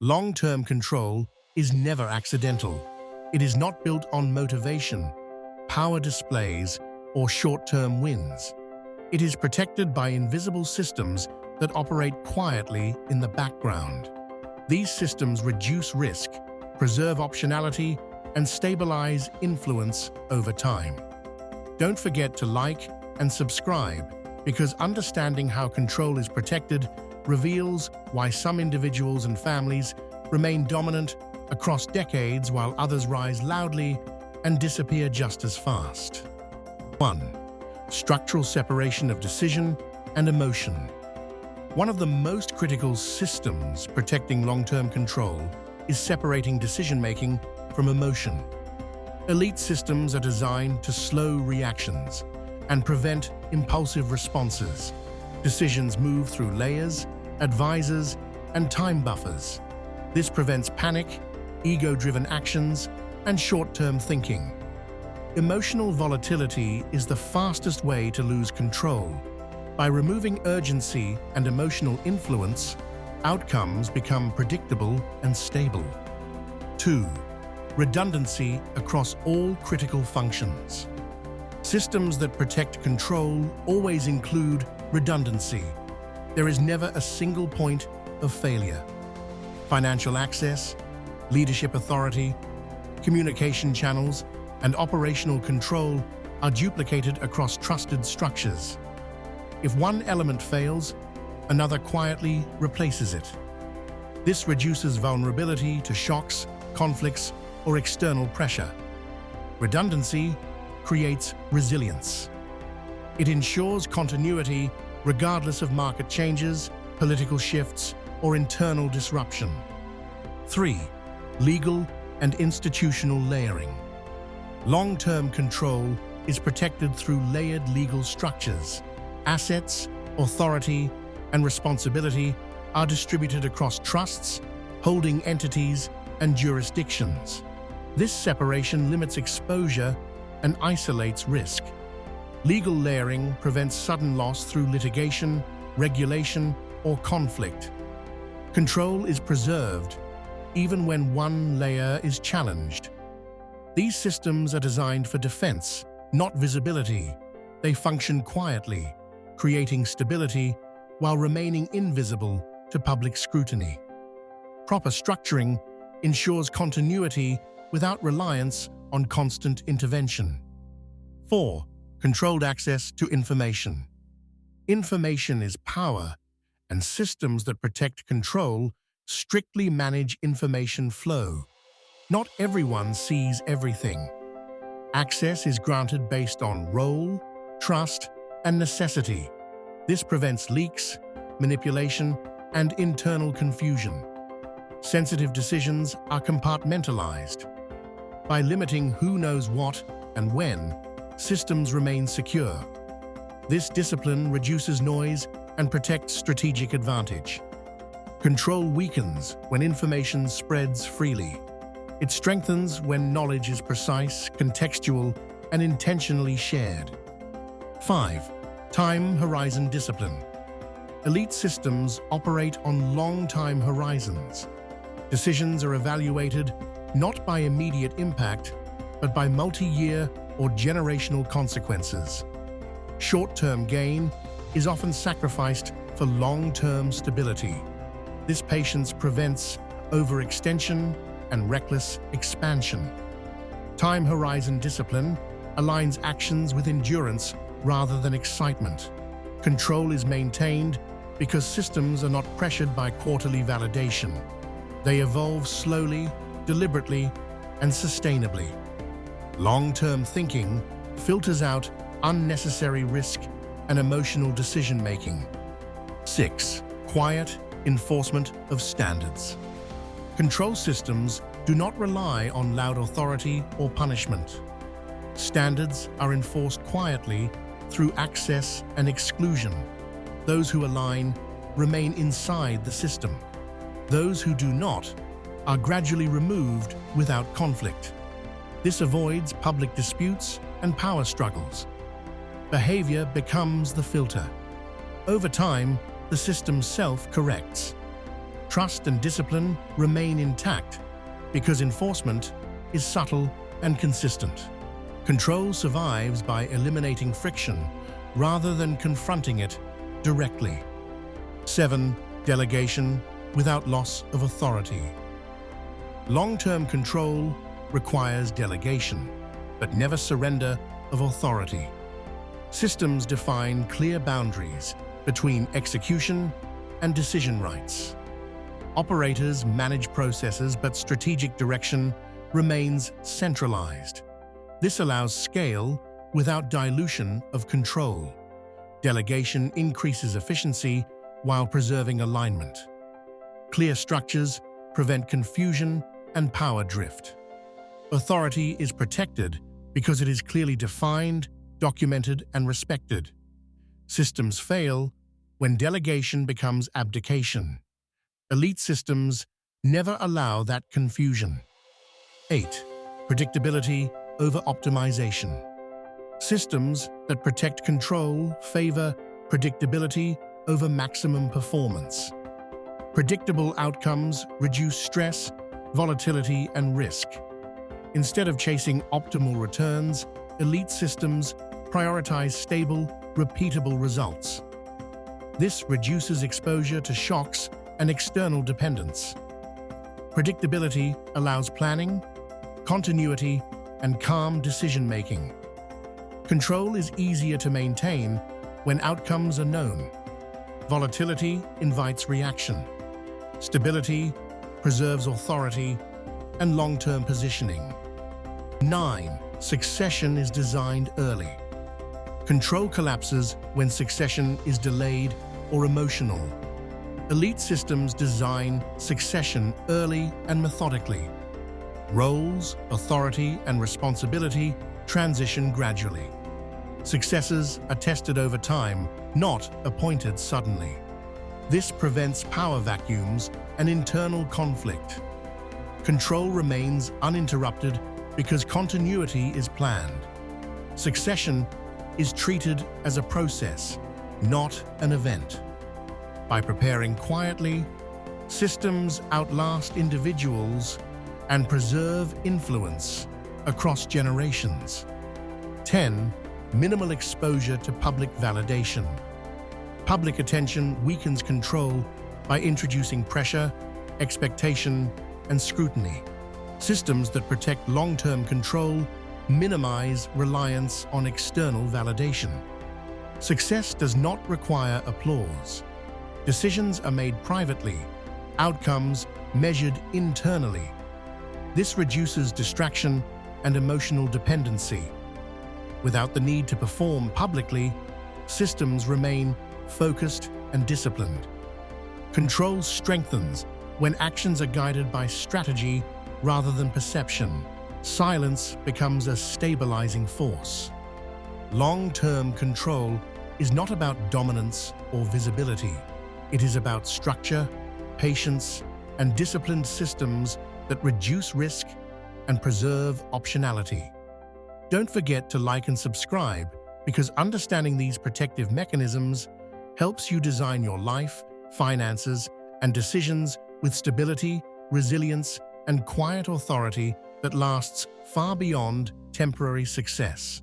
Long-term control is never accidental. It is not built on motivation, power displays, or short-term wins. It is protected by invisible systems that operate quietly in the background. These systems reduce risk, preserve optionality, and stabilize influence over time. Don't forget to like and subscribe, because understanding how control is protected reveals why some individuals and families remain dominant across decades while others rise loudly and disappear just as fast. 1. Structural separation of decision and emotion. One of the most critical systems protecting long-term control is separating decision-making from emotion. Elite systems are designed to slow reactions and prevent impulsive responses. Decisions move through layers, advisors, and time buffers. This prevents panic, ego-driven actions, and short-term thinking. Emotional volatility is the fastest way to lose control. By removing urgency and emotional influence, outcomes become predictable and stable. 2. Redundancy across all critical functions. Systems that protect control always include redundancy. There is never a single point of failure. Financial access, leadership authority, communication channels, and operational control are duplicated across trusted structures. If one element fails, another quietly replaces it. This reduces vulnerability to shocks, conflicts, or external pressure. Redundancy creates resilience. It ensures continuity regardless of market changes, political shifts, or internal disruption. 3. Legal and institutional layering. Long-term control is protected through layered legal structures. Assets, authority, and responsibility are distributed across trusts, holding entities, and jurisdictions. This separation limits exposure and isolates risk. Legal layering prevents sudden loss through litigation, regulation, or conflict. Control is preserved even when one layer is challenged. These systems are designed for defense, not visibility. They function quietly, creating stability while remaining invisible to public scrutiny. Proper structuring ensures continuity without reliance on constant intervention. 4. Controlled access to information. Information is power, and systems that protect control strictly manage information flow. Not everyone sees everything. Access is granted based on role, trust, and necessity. This prevents leaks, manipulation, and internal confusion. Sensitive decisions are compartmentalized. By limiting who knows what and when, systems remain secure. This discipline reduces noise and protects strategic advantage. Control weakens when information spreads freely. It strengthens when knowledge is precise, contextual, and intentionally shared. 5. Time horizon discipline. Elite systems operate on long time horizons. Decisions are evaluated not by immediate impact, but by multi-year or generational consequences. Short-term gain is often sacrificed for long-term stability. This patience prevents overextension and reckless expansion. Time horizon discipline aligns actions with endurance rather than excitement. Control is maintained because systems are not pressured by quarterly validation. They evolve slowly, deliberately, and sustainably. Long-term thinking filters out unnecessary risk and emotional decision-making. 6. Quiet enforcement of standards. Control systems do not rely on loud authority or punishment. Standards are enforced quietly through access and exclusion. Those who align remain inside the system. Those who do not are gradually removed without conflict. This avoids public disputes and power struggles. Behavior becomes the filter. Over time, the system self-corrects. Trust and discipline remain intact because enforcement is subtle and consistent. Control survives by eliminating friction rather than confronting it directly. 7. Delegation without loss of authority. Long-term control requires delegation, but never surrender of authority. Systems define clear boundaries between execution and decision rights. Operators manage processes, but strategic direction remains centralized. This allows scale without dilution of control. Delegation increases efficiency while preserving alignment. Clear structures prevent confusion and power drift. Authority is protected because it is clearly defined, documented, and respected. Systems fail when delegation becomes abdication. Elite systems never allow that confusion. 8. Predictability over optimization. Systems that protect control favor predictability over maximum performance. Predictable outcomes reduce stress, volatility, and risk. Instead of chasing optimal returns, elite systems prioritize stable, repeatable results. This reduces exposure to shocks and external dependence. Predictability allows planning, continuity, and calm decision-making. Control is easier to maintain when outcomes are known. Volatility invites reaction. Stability preserves authority and long-term positioning. 9. Succession is designed early. Control collapses when succession is delayed or emotional. Elite systems design succession early and methodically. Roles, authority, and responsibility transition gradually. Successors are tested over time, not appointed suddenly. This prevents power vacuums and internal conflict. Control remains uninterrupted because continuity is planned. Succession is treated as a process, not an event. By preparing quietly, systems outlast individuals and preserve influence across generations. 10. Minimal exposure to public validation. Public attention weakens control by introducing pressure, expectation, and scrutiny. Systems that protect long-term control minimize reliance on external validation. Success does not require applause. Decisions are made privately, outcomes measured internally. This reduces distraction and emotional dependency. Without the need to perform publicly, systems remain focused and disciplined. Control strengthens when actions are guided by strategy rather than perception. Silence becomes a stabilizing force. Long-term control is not about dominance or visibility. It is about structure, patience, and disciplined systems that reduce risk and preserve optionality. Don't forget to like and subscribe, because understanding these protective mechanisms helps you design your life, finances, and decisions with stability, resilience, and quiet authority that lasts far beyond temporary success.